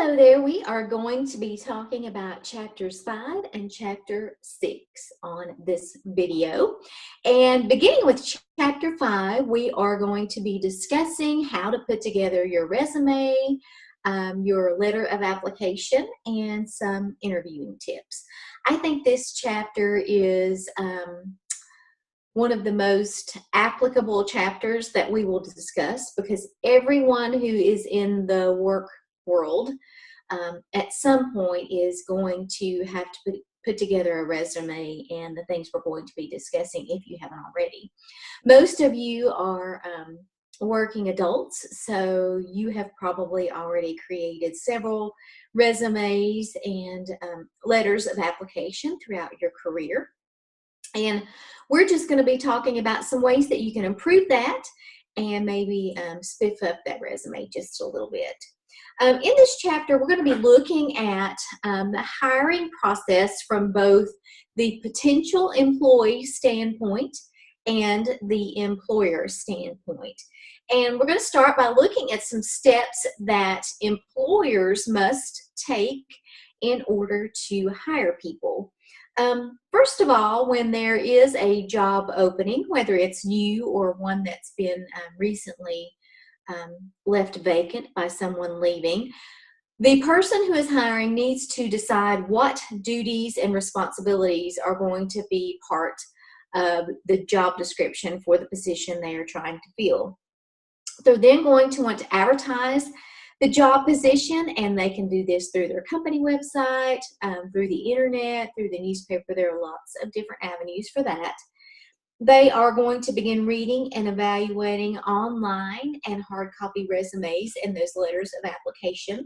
Hello there. We are going to be talking about chapters 5 and chapter 6 on this video. And beginning with chapter 5, we are going to be discussing how to put together your resume, your letter of application, and some interviewing tips. I think this chapter is one of the most applicable chapters that we will discuss because everyone who is in the work world at some point is going to have to put together a resume and the things we're going to be discussing if you haven't already. Most of you are working adults, so you have probably already created several resumes and letters of application throughout your career. And we're just going to be talking about some ways that you can improve that and maybe spiff up that resume just a little bit. In this chapter, we're going to be looking at the hiring process from both the potential employee standpoint and the employer standpoint. And we're going to start by looking at some steps that employers must take in order to hire people. First of all, when there is a job opening, whether it's new or one that's been recently left vacant by someone leaving, the person who is hiring needs to decide what duties and responsibilities are going to be part of the job description for the position they are trying to fill. They're then going to want to advertise the job position, and they can do this through their company website, through the internet, through the newspaper. There are lots of different avenues for that. They are going to begin reading and evaluating online and hard copy resumes and those letters of application.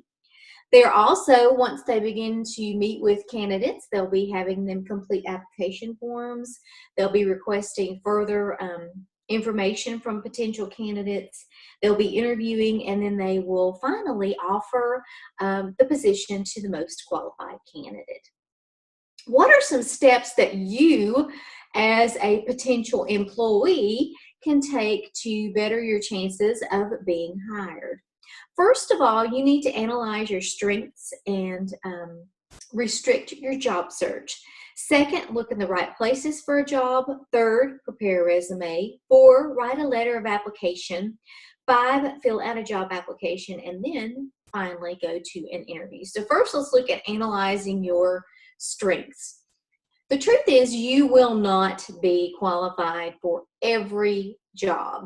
They're also, once they begin to meet with candidates, they'll be having them complete application forms. They'll be requesting further information from potential candidates. They'll be interviewing, and then they will finally offer the position to the most qualified candidate. What are some steps that you, as a potential employee, can take to better your chances of being hired? First of all, you need to analyze your strengths and restrict your job search. Second, look in the right places for a job. Third, prepare a resume. 4, write a letter of application. 5, fill out a job application. And then finally go to an interview. So first, let's look at analyzing your strengths. The truth is, you will not be qualified for every job.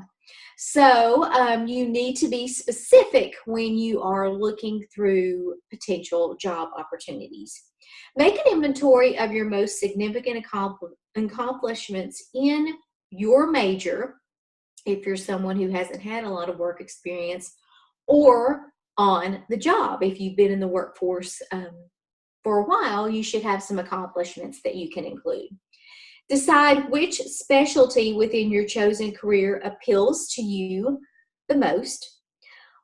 So you need to be specific when you are looking through potential job opportunities. Make an inventory of your most significant accomplishments in your major, if you're someone who hasn't had a lot of work experience, or on the job. If you've been in the workforce for a while, you should have some accomplishments that you can include. Decide which specialty within your chosen career appeals to you the most.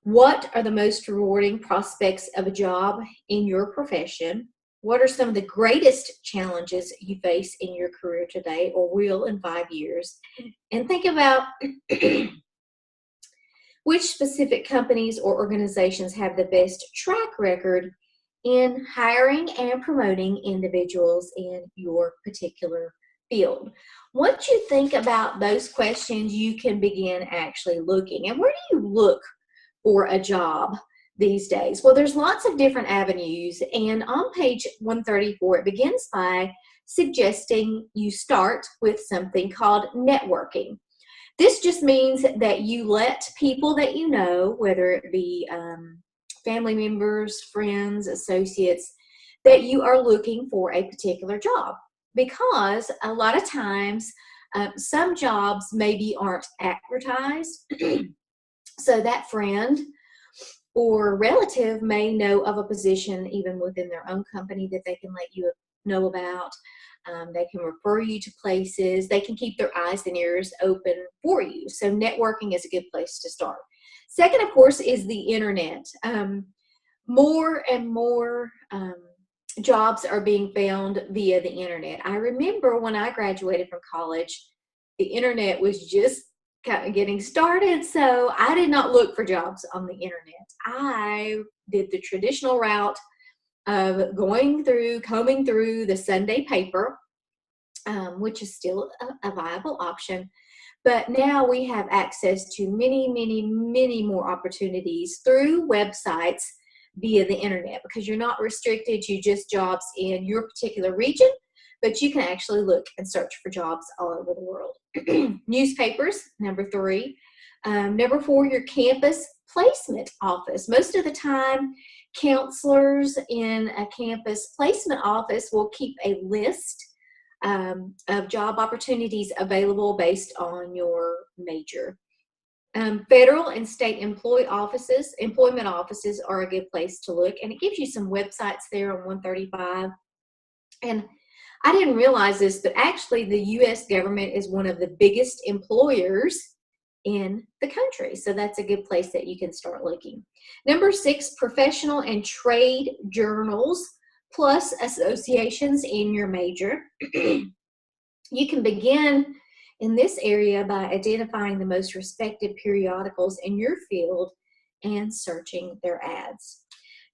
What are the most rewarding prospects of a job in your profession? What are some of the greatest challenges you face in your career today or will in 5 years? And think about which specific companies or organizations have the best track record in hiring and promoting individuals in your particular field. Once you think about those questions, you can begin actually looking. And where do you look for a job these days? Well, there's lots of different avenues, and on page 134, it begins by suggesting you start with something called networking. This just means that you let people that you know, whether it be family members, friends, associates, that you are looking for a particular job. Because a lot of times, some jobs maybe aren't advertised, so that friend or relative may know of a position even within their own company that they can let you know about. They can refer you to places. They can keep their eyes and ears open for you. So networking is a good place to start. Second, of course, is the internet. More and more jobs are being found via the internet. I remember when I graduated from college, the internet was just kind of getting started, so I did not look for jobs on the internet. I did the traditional route of combing through the Sunday paper, which is still a viable option. But now we have access to many, many, many more opportunities through websites via the internet, because you're not restricted to just jobs in your particular region, but you can actually look and search for jobs all over the world. Newspapers, number 3. Number 4, your campus placement office. Most of the time, counselors in a campus placement office will keep a list of job opportunities available based on your major. Federal and state employment offices are a good place to look, and it gives you some websites there on 135. And I didn't realize this, but actually the U.S. government is one of the biggest employers in the country. So that's a good place that you can start looking. Number 6, professional and trade journals plus associations in your major. You can begin in this area by identifying the most respected periodicals in your field and searching their ads.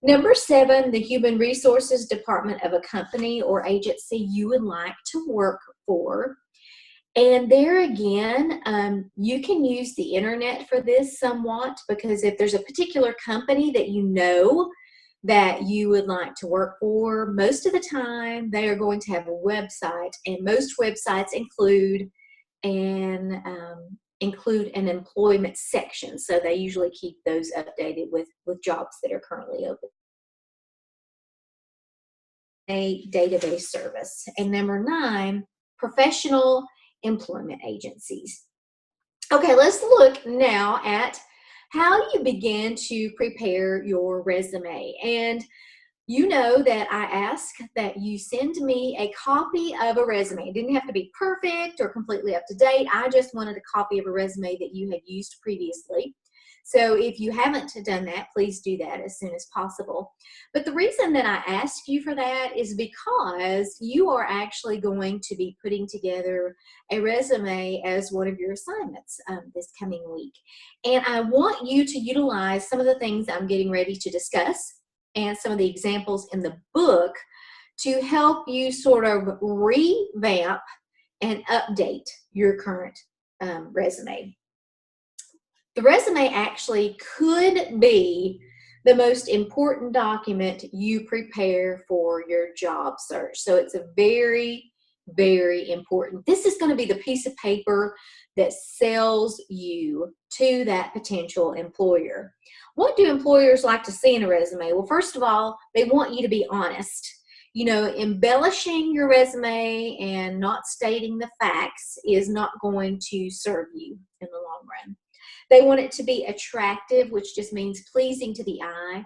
Number 7, the human resources department of a company or agency you would like to work for. And there again, you can use the internet for this somewhat, because if there's a particular company that you know that you would like to work for, most of the time they are going to have a website, and most websites include an employment section, so they usually keep those updated with jobs that are currently open. A database service. And number 9, professional employment agencies. Okay, let's look now at how you begin to prepare your resume. And you know that I ask that you send me a copy of a resume. It didn't have to be perfect or completely up to date. I just wanted a copy of a resume that you had used previously. So if you haven't done that, please do that as soon as possible. But the reason that I ask you for that is because you are actually going to be putting together a resume as one of your assignments this coming week. And I want you to utilize some of the things I'm getting ready to discuss and some of the examples in the book to help you sort of revamp and update your current resume. The resume actually could be the most important document you prepare for your job search. So it's a very, very important. This is going to be the piece of paper that sells you to that potential employer. What do employers like to see in a resume? Well, first of all, they want you to be honest. You know, embellishing your resume and not stating the facts is not going to serve you in the long run. They want it to be attractive, which just means pleasing to the eye.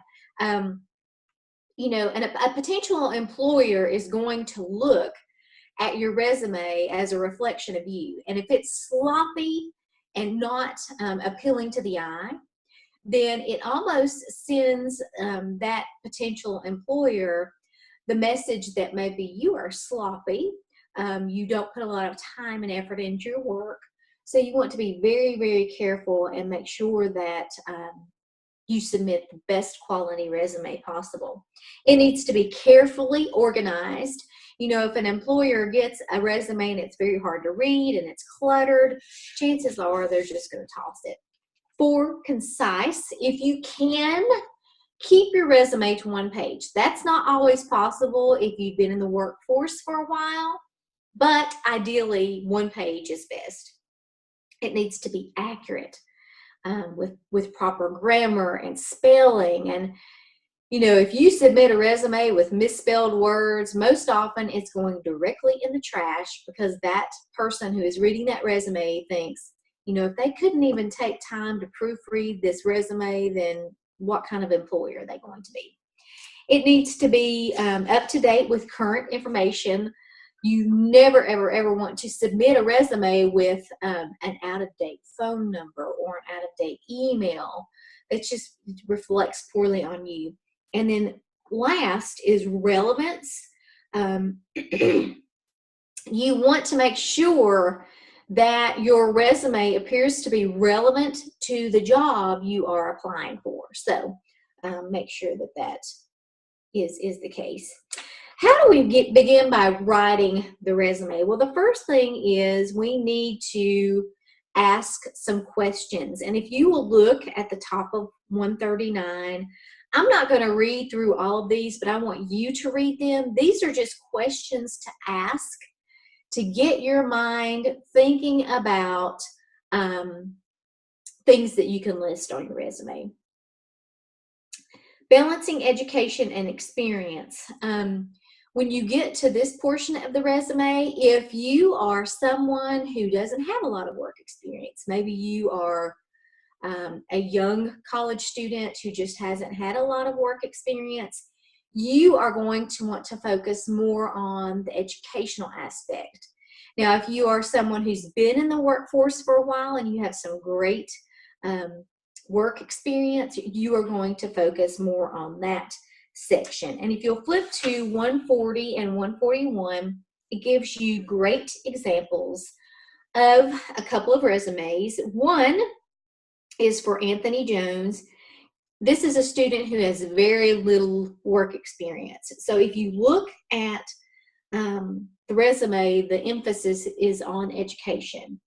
You know, and a potential employer is going to look at your resume as a reflection of you. And if it's sloppy and not appealing to the eye, then it almost sends that potential employer the message that maybe you are sloppy, you don't put a lot of time and effort into your work. So you want to be very, very careful and make sure that you submit the best quality resume possible. It needs to be carefully organized. You know, if an employer gets a resume and it's very hard to read and it's cluttered, chances are they're just going to toss it. 4, concise. If you can, keep your resume to 1 page. That's not always possible if you've been in the workforce for a while, but ideally 1 page is best. It needs to be accurate with proper grammar and spelling. And, you know, if you submit a resume with misspelled words, most often it's going directly in the trash, because that person who is reading that resume thinks, you know, if they couldn't even take time to proofread this resume, then what kind of employer are they going to be? It needs to be up to date with current information. You never, ever, ever want to submit a resume with an out-of-date phone number or an out-of-date email. It just reflects poorly on you. And then last is relevance. You want to make sure that your resume appears to be relevant to the job you are applying for. So make sure that that is the case. How do we begin by writing the resume? Well, the first thing is we need to ask some questions. And if you will look at the top of 139, I'm not going to read through all of these, but I want you to read them. These are just questions to ask to get your mind thinking about things that you can list on your resume. Balancing education and experience. When you get to this portion of the resume, if you are someone who doesn't have a lot of work experience, maybe you are a young college student who just hasn't had a lot of work experience, you are going to want to focus more on the educational aspect. Now, if you are someone who's been in the workforce for a while and you have some great work experience, you are going to focus more on that section. And if you'll flip to 140 and 141, it gives you great examples of a couple of resumes. One is for Anthony Jones. This is a student who has very little work experience. So if you look at the resume, the emphasis is on education.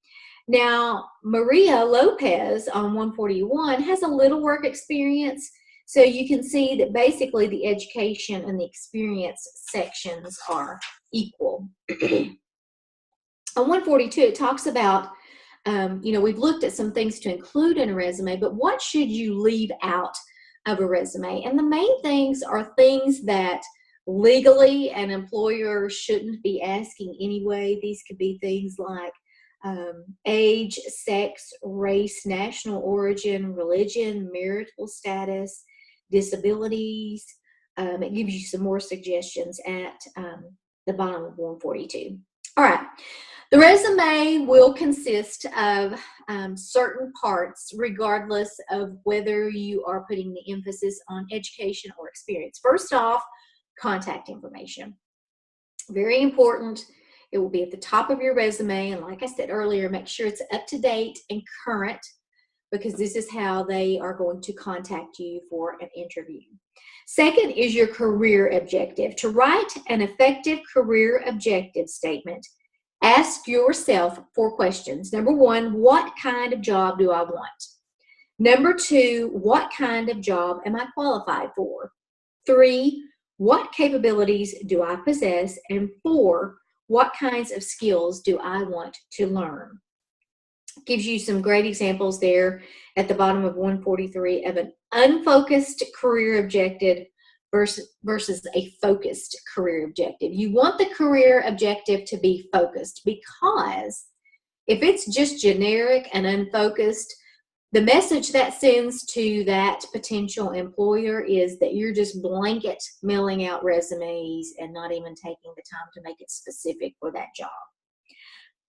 Now, Maria Lopez on 141 has a little work experience, so you can see that basically the education and the experience sections are equal. On 142, it talks about, we've looked at some things to include in a resume, but what should you leave out of a resume? And the main things are things that legally an employer shouldn't be asking anyway. These could be things like age, sex, race, national origin, religion, marital status, disabilities. It gives you some more suggestions at the bottom of 142. All right. The resume will consist of certain parts regardless of whether you are putting the emphasis on education or experience. First off, contact information. Very important. It will be at the top of your resume, and like I said earlier, make sure it's up to date and current, because this is how they are going to contact you for an interview. Second is your career objective. To write an effective career objective statement, ask yourself 4 questions. Number 1, what kind of job do I want? Number 2, what kind of job am I qualified for? 3, what capabilities do I possess? And 4, what kinds of skills do I want to learn? Gives you some great examples there at the bottom of 143 of an unfocused career objective versus a focused career objective. You want the career objective to be focused, because if it's just generic and unfocused, the message that sends to that potential employer is that you're just blanket mailing out resumes and not even taking the time to make it specific for that job.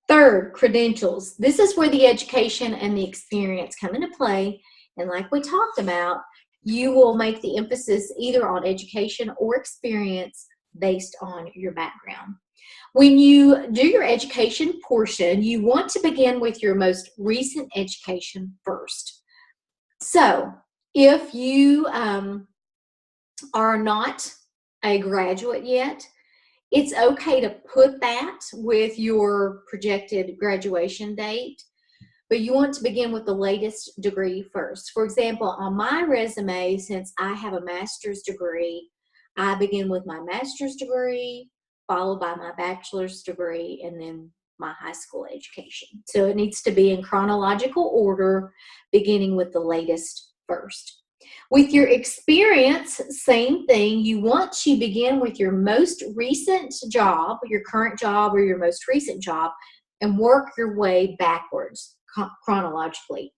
Third, credentials. This is where the education and the experience come into play. And like we talked about, you will make the emphasis either on education or experience based on your background. When you do your education portion, you want to begin with your most recent education first. So if you are not a graduate yet, it's okay to put that with your projected graduation date, but you want to begin with the latest degree first. For example, on my resume, since I have a master's degree, I begin with my master's degree, followed by my bachelor's degree, and then my high school education. So it needs to be in chronological order, beginning with the latest first. With your experience, same thing. You want to begin with your most recent job, your current job or your most recent job, and work your way backwards chronologically.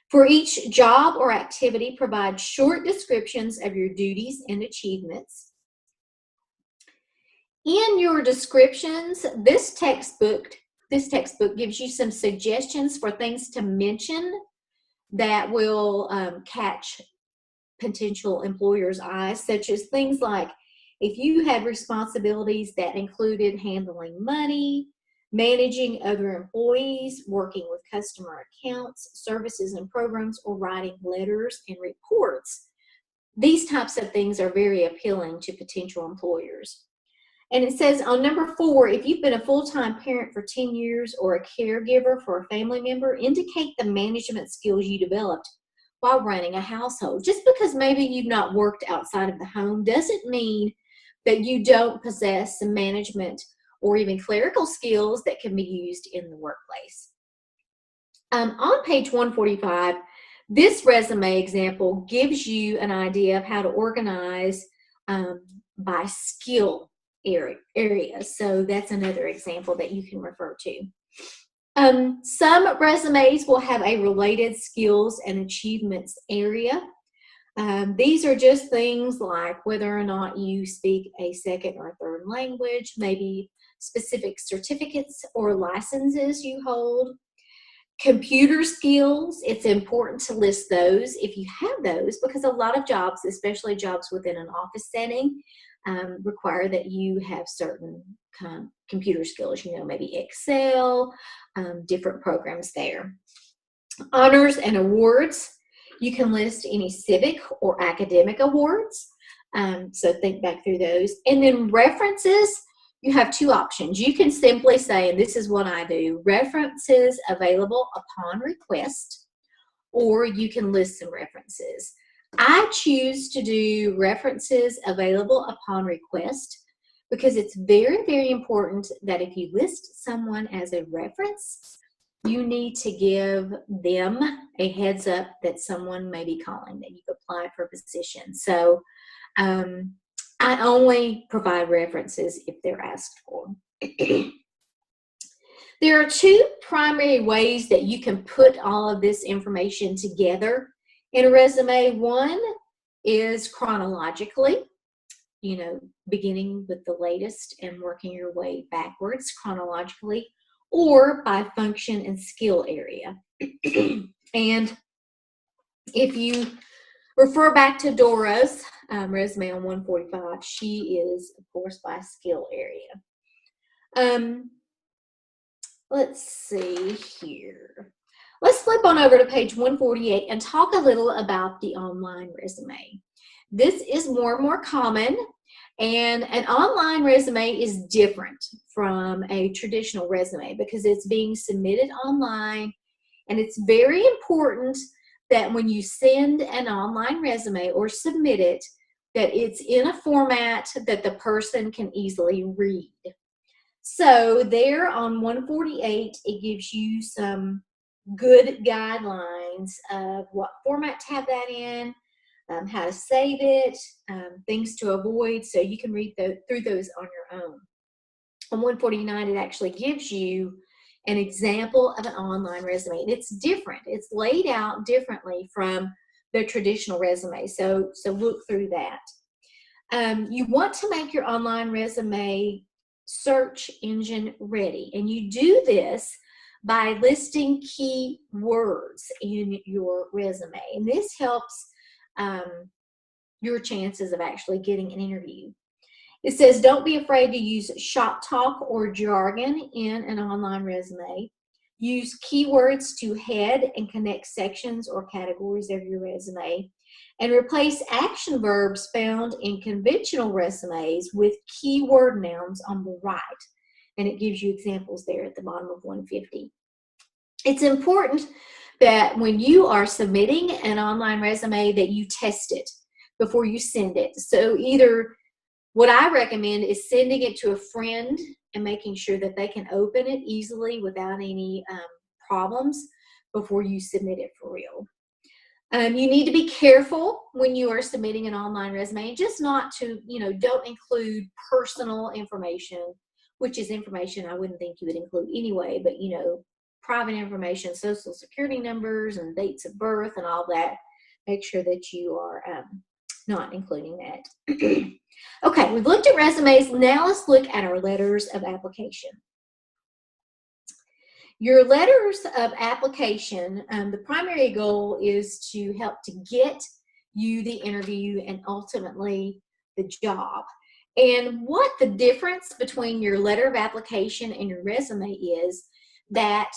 For each job or activity, provide short descriptions of your duties and achievements. In your descriptions, this textbook gives you some suggestions for things to mention that will catch potential employers' eyes, such as things like if you had responsibilities that included handling money, managing other employees, working with customer accounts, services and programs, or writing letters and reports. These types of things are very appealing to potential employers. And it says on number 4, if you've been a full-time parent for 10 years or a caregiver for a family member, indicate the management skills you developed while running a household. Just because maybe you've not worked outside of the home doesn't mean that you don't possess some management or even clerical skills that can be used in the workplace. On page 145, this resume example gives you an idea of how to organize by skill areas. So that's another example that you can refer to. Some resumes will have a related skills and achievements area. These are just things like whether or not you speak a second or third language, maybe specific certificates or licenses you hold. Computer skills, it's important to list those if you have those, because a lot of jobs, especially jobs within an office setting, require that you have certain computer skills, maybe Excel, different programs there. Honors and awards, you can list any civic or academic awards, so think back through those. And then references, you have 2 options. You can simply say, and this is what I do, references available upon request, or you can list some references. I choose to do references available upon request because it's very, very important that if you list someone as a reference, you need to give them a heads up that someone may be calling, that you've applied for a position. So I only provide references if they're asked for. There are 2 primary ways that you can put all of this information together in a resume. One is chronologically, beginning with the latest and working your way backwards chronologically, or by function and skill area. And if you refer back to Dora's resume on 145, she is, of course, by skill area. Let's see here. Let's flip on over to page 148 and talk a little about the online resume. This is more and more common, and an online resume is different from a traditional resume because it's being submitted online, and it's very important that when you send an online resume or submit it, that it's in a format that the person can easily read. So there on 148, it gives you some good guidelines of what format to have that in, how to save it, things to avoid, so you can read through those on your own. On 149, it actually gives you an example of an online resume, and it's different. It's laid out differently from the traditional resume, so look through that. You want to make your online resume search engine ready, and you do this by listing key words in your resume, and this helps your chances of actually getting an interview. It says, don't be afraid to use shop talk or jargon in an online resume. Use keywords to head and connect sections or categories of your resume, and replace action verbs found in conventional resumes with keyword nouns on the right. And it gives you examples there at the bottom of 150. It's important that when you are submitting an online resume that you test it before you send it. So either what I recommend is sending it to a friend and making sure that they can open it easily without any problems before you submit it for real. You need to be careful when you are submitting an online resume, just not to, don't include personal information, which is information I wouldn't think you would include anyway, but, private information, social security numbers and dates of birth and all that. Make sure that you are not including that. Okay, we've looked at resumes. Now let's look at our letters of application. Your letters of application, the primary goal is to help to get you the interview and ultimately the job. And what the difference between your letter of application and your resume is that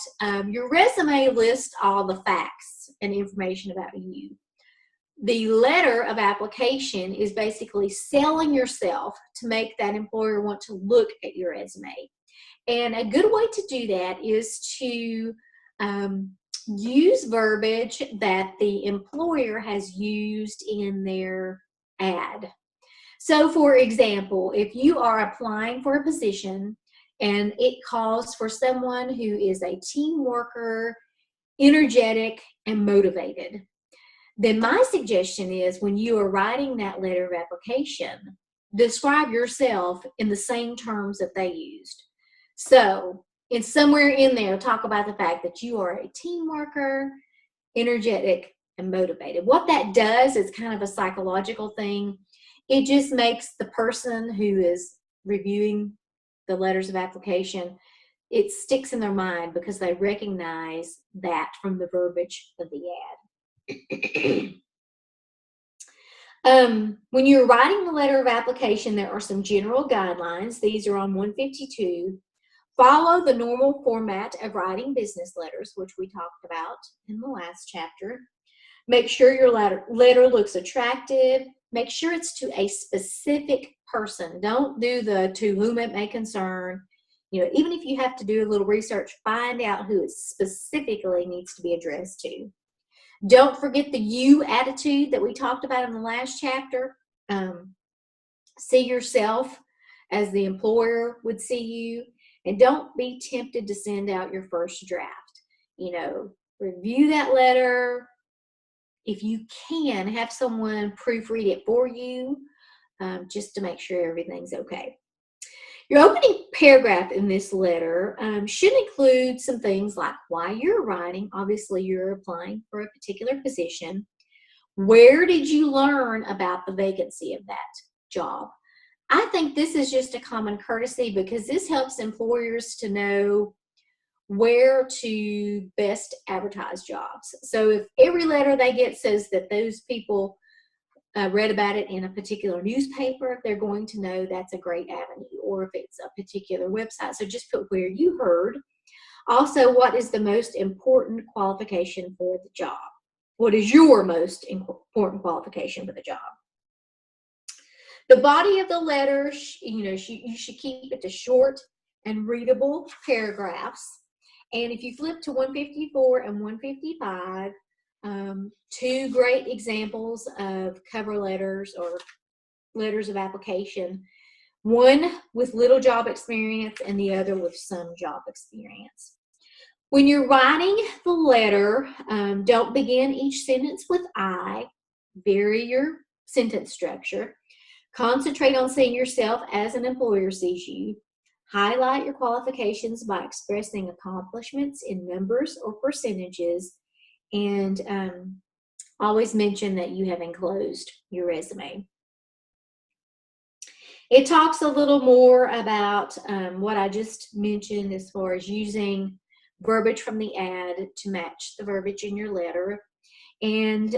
your resume lists all the facts and information about you. The letter of application is basically selling yourself to make that employer want to look at your resume. And a good way to do that is to use verbiage that the employer has used in their ad. So, for example, if you are applying for a position and it calls for someone who is a team worker, energetic, and motivated, then my suggestion is when you are writing that letter of application, describe yourself in the same terms that they used. So, somewhere in there, talk about the fact that you are a team worker, energetic, and motivated. What that does is kind of a psychological thing. It just makes the person who is reviewing the letters of application, it sticks in their mind because they recognize that from the verbiage of the ad. When you're writing the letter of application, there are some general guidelines. These are on 152. Follow the normal format of writing business letters, which we talked about in the last chapter. Make sure your letter looks attractive. Make sure it's to a specific person. Don't do the to whom it may concern. Even if you have to do a little research, find out who it specifically needs to be addressed to. Don't forget the you attitude that we talked about in the last chapter. See yourself as the employer would see you, and don't be tempted to send out your first draft. Review that letter. If you can, have someone proofread it for you, just to make sure everything's okay. Your opening paragraph in this letter should include some things like why you're writing. Obviously, you're applying for a particular position. Where did you learn about the vacancy of that job? I think this is just a common courtesy because this helps employers to know where to best advertise jobs. So if every letter they get says that those people read about it in a particular newspaper, they're going to know that's a great avenue. Or if it's a particular website, so just put where you heard. Also, what is the most important qualification for the job? What is your most important qualification for the job? The body of the letter, you should keep it to short and readable paragraphs. And if you flip to 154 and 155, two great examples of cover letters or letters of application, one with little job experience and the other with some job experience. When you're writing the letter, don't begin each sentence with I. Vary your sentence structure. Concentrate on seeing yourself as an employer sees you. Highlight your qualifications by expressing accomplishments in numbers or percentages, and always mention that you have enclosed your resume. It talks a little more about what I just mentioned as far as using verbiage from the ad to match the verbiage in your letter. And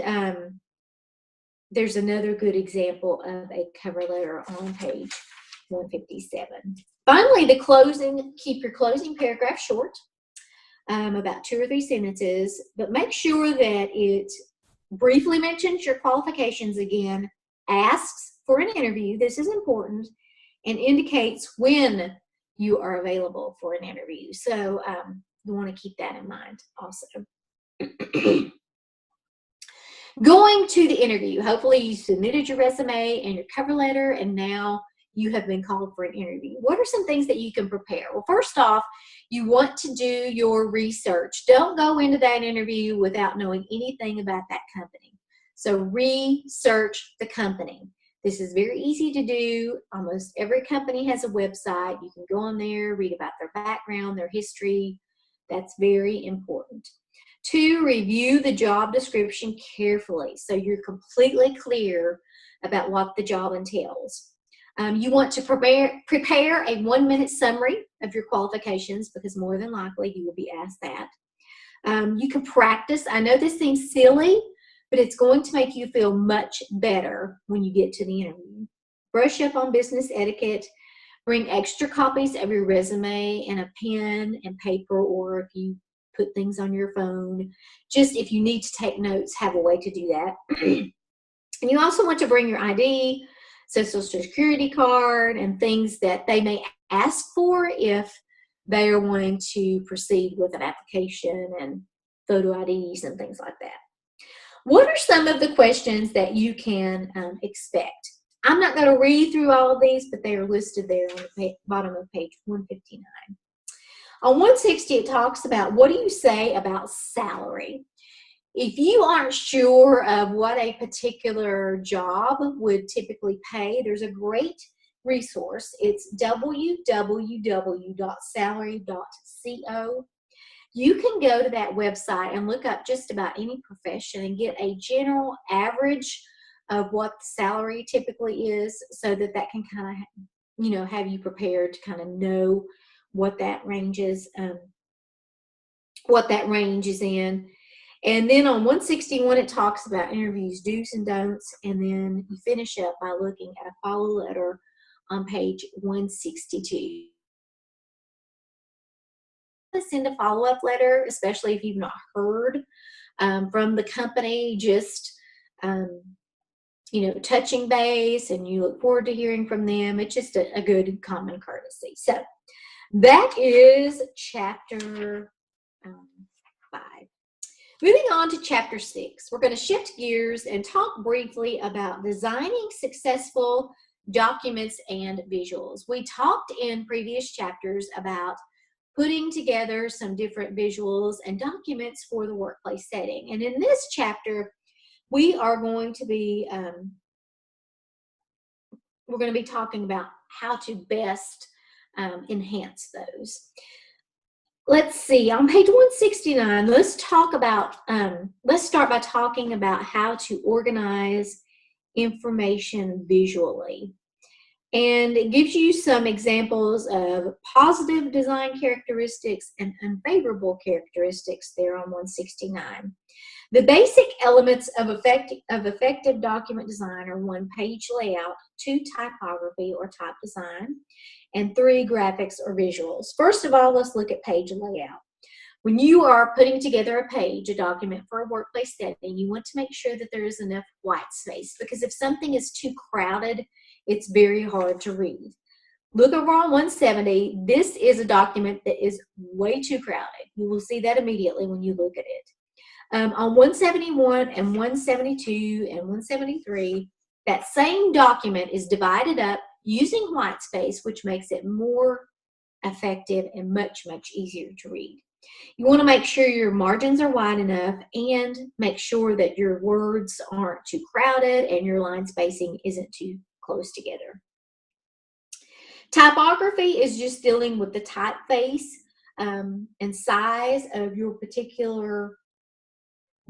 there's another good example of a cover letter on page 157. Finally, the closing. Keep your closing paragraph short, about 2 or 3 sentences, but make sure that it briefly mentions your qualifications again, asks for an interview, this is important, and indicates when you are available for an interview. So you want to keep that in mind also. Going to the interview, hopefully you submitted your resume and your cover letter, and now you have been called for an interview. What are some things that you can prepare? Well, first off, you want to do your research. Don't go into that interview without knowing anything about that company. So research the company. This is very easy to do. Almost every company has a website. You can go on there, read about their background, their history. That's very important. 2, review the job description carefully so you're completely clear about what the job entails. You want to prepare a 1-minute summary of your qualifications because more than likely you will be asked that. You can practice. I know this seems silly, but it's going to make you feel much better when you get to the interview. brush up on business etiquette. Bring extra copies of your resume and a pen and paper, or if you put things on your phone. Just if you need to take notes, have a way to do that. And you also want to bring your ID, Social Security card, and things that they may ask for if they are wanting to proceed with an application, and photo IDs and things like that. What are some of the questions that you can expect? I'm not going to read through all of these, but they are listed there on the bottom of page 159. On 160, it talks about, what do you say about salary? If you aren't sure of what a particular job would typically pay, there's a great resource. It's www.salary.co. You can go to that website and look up just about any profession and get a general average of what the salary typically is, so that that can kind of, have you prepared to kind of know what that range is, in. And then on 161, it talks about interviews, do's and don'ts, and then you finish up by looking at a follow letter on page 162. Send a follow-up letter, especially if you've not heard from the company, just touching base, and you look forward to hearing from them. It's just a good common courtesy. So that is chapter 5. Moving on to chapter 6, we're going to shift gears and talk briefly about designing successful documents and visuals. We talked in previous chapters about putting together some different visuals and documents for the workplace setting. And in this chapter, we are going to be talking about how to best enhance those. Let's see, on page 169, let's start by talking about how to organize information visually. And it gives you some examples of positive design characteristics and unfavorable characteristics there on 169. The basic elements of effective document design are 1, page layout, 2, typography or type design, and 3, graphics or visuals. First of all, let's look at page layout. When you are putting together a page, a document for a workplace setting, you want to make sure that there is enough white space, because if something is too crowded, it's very hard to read. Look over on 170. This is a document that is way too crowded. You will see that immediately when you look at it. On 171 and 172 and 173, that same document is divided up using white space, which makes it more effective and much, much easier to read. You want to make sure your margins are wide enough, and make sure that your words aren't too crowded and your line spacing isn't too close together. Typography is just dealing with the typeface and size of your particular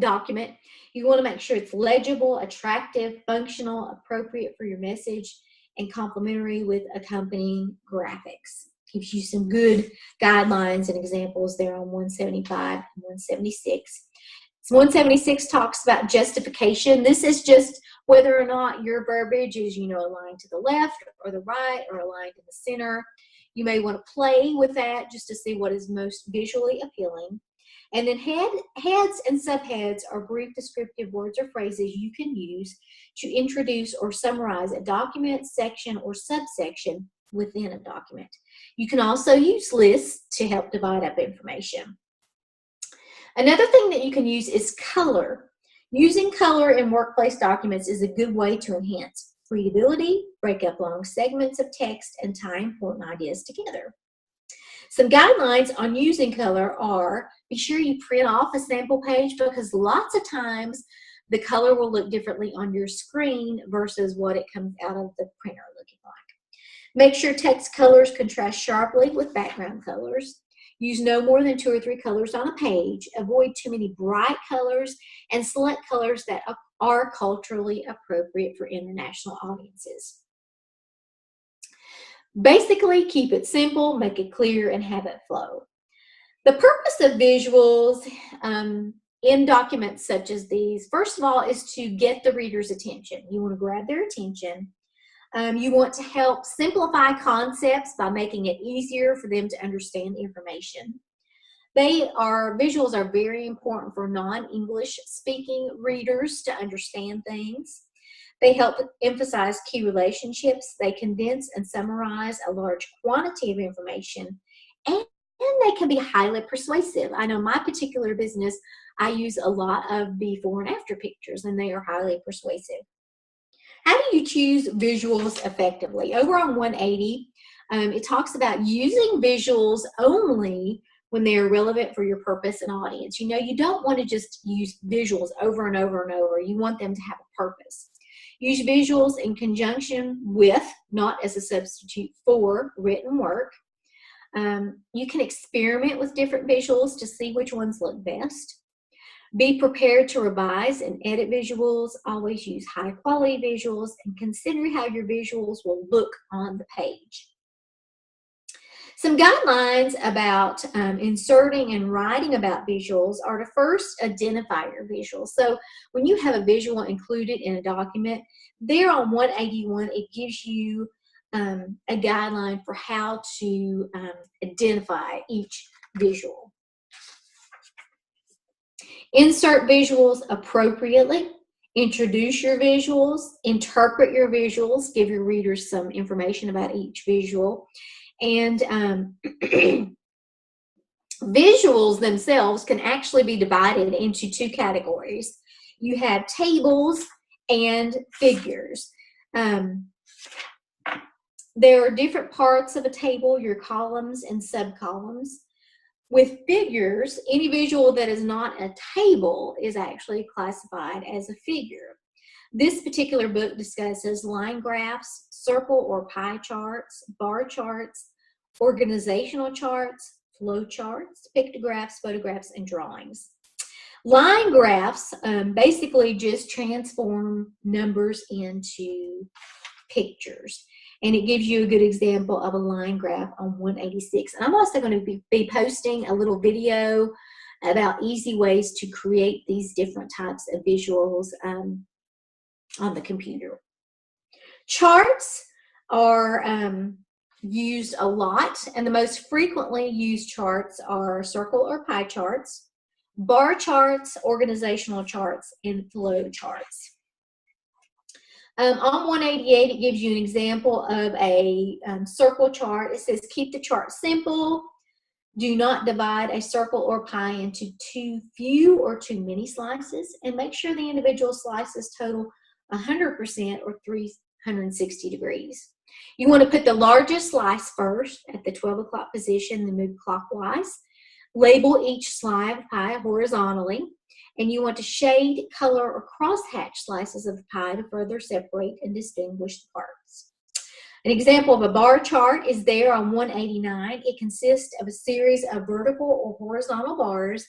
document. You want to make sure it's legible, attractive, functional, appropriate for your message, and complementary with accompanying graphics. Gives you some good guidelines and examples there on 175 and 176. So 176 talks about justification. This is just whether or not your verbiage is, aligned to the left or the right or aligned in the center. You may want to play with that just to see what is most visually appealing. And then heads and subheads are brief descriptive words or phrases you can use to introduce or summarize a document, section, or subsection within a document. You can also use lists to help divide up information. Another thing that you can use is color. Using color in workplace documents is a good way to enhance readability, break up long segments of text, and tie important ideas together. Some guidelines on using color are, be sure you print off a sample page, because lots of times the color will look differently on your screen versus what it comes out of the printer looking like. Make sure text colors contrast sharply with background colors. Use no more than 2 or 3 colors on a page. Avoid too many bright colors, and select colors that are culturally appropriate for international audiences. Basically, keep it simple, make it clear, and have it flow. The purpose of visuals in documents such as these, first of all, is to get the reader's attention. You want to grab their attention. You want to help simplify concepts by making it easier for them to understand the information. Visuals are very important for non-English speaking readers to understand things. They help emphasize key relationships. They condense and summarize a large quantity of information, and they can be highly persuasive. I know my particular business, I use a lot of before and after pictures, and they are highly persuasive. How do you choose visuals effectively? Over on 180, it talks about using visuals only when they are relevant for your purpose and audience. You know, you don't want to just use visuals over and over and over. You want them to have a purpose. Use visuals in conjunction with, not as a substitute for, written work. You can experiment with different visuals to see which ones look best. Be prepared to revise and edit visuals. Always use high quality visuals and consider how your visuals will look on the page. Some guidelines about inserting and writing about visuals are to first identify your visuals. So when you have a visual included in a document, there on 181, it gives you a guideline for how to identify each visual. Insert visuals appropriately. Introduce your visuals. Interpret your visuals. Give your readers some information about each visual. And visuals themselves can actually be divided into two categories. You have tables and figures. There are different parts of a table, your columns and subcolumns. With figures, any visual that is not a table is actually classified as a figure. This particular book discusses line graphs, circle or pie charts, bar charts, organizational charts, flow charts, pictographs, photographs, and drawings. Line graphs basically just transform numbers into pictures. And it gives you a good example of a line graph on 186. And I'm also going to be posting a little video about easy ways to create these different types of visuals on the computer. Charts are used a lot, and the most frequently used charts are circle or pie charts, bar charts, organizational charts, and flow charts. On 188, it gives you an example of a circle chart. It says, keep the chart simple. Do not divide a circle or pie into too few or too many slices, and make sure the individual slices total 100% or 360 degrees. You want to put the largest slice first at the 12 o'clock position, then move clockwise. Label each slice of pie horizontally. And you want to shade, color, or crosshatch slices of the pie to further separate and distinguish the parts. An example of a bar chart is there on 189. It consists of a series of vertical or horizontal bars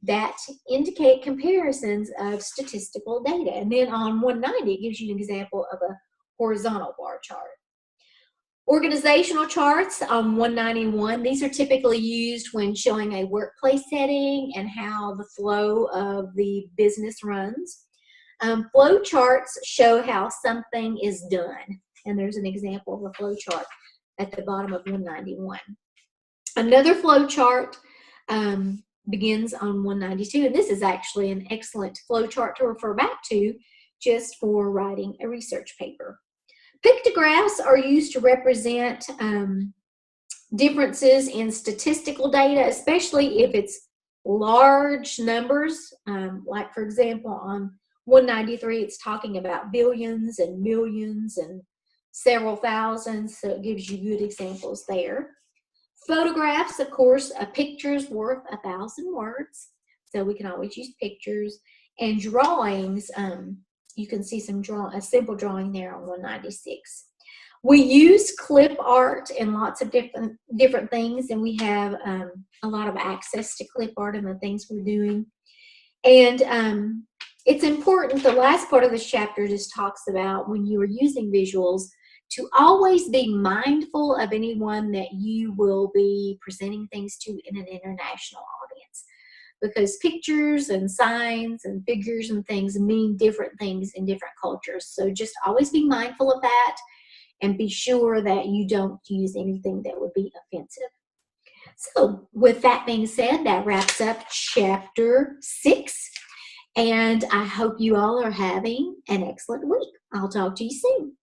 that indicate comparisons of statistical data. And then on 190, it gives you an example of a horizontal bar chart. Organizational charts on 191, these are typically used when showing a workplace setting and how the flow of the business runs. Flow charts show how something is done, and there's an example of a flow chart at the bottom of 191. Another flow chart begins on 192, and this is actually an excellent flow chart to refer back to just for writing a research paper. Pictographs are used to represent differences in statistical data, especially if it's large numbers. Like, for example, on 193, it's talking about billions and millions and several thousands, so it gives you good examples there. Photographs, of course, a picture's worth 1,000 words, so we can always use pictures. And drawings, you can see a simple drawing there on 196. We use clip art in lots of different things, and we have a lot of access to clip art and the things we're doing. And it's important, the last part of this chapter just talks about when you are using visuals to always be mindful of anyone that you will be presenting things to in an international audience, because pictures and signs and figures and things mean different things in different cultures. So just always be mindful of that. and be sure that you don't use anything that would be offensive. So with that being said, that wraps up chapter 6. And I hope you all are having an excellent week. I'll talk to you soon.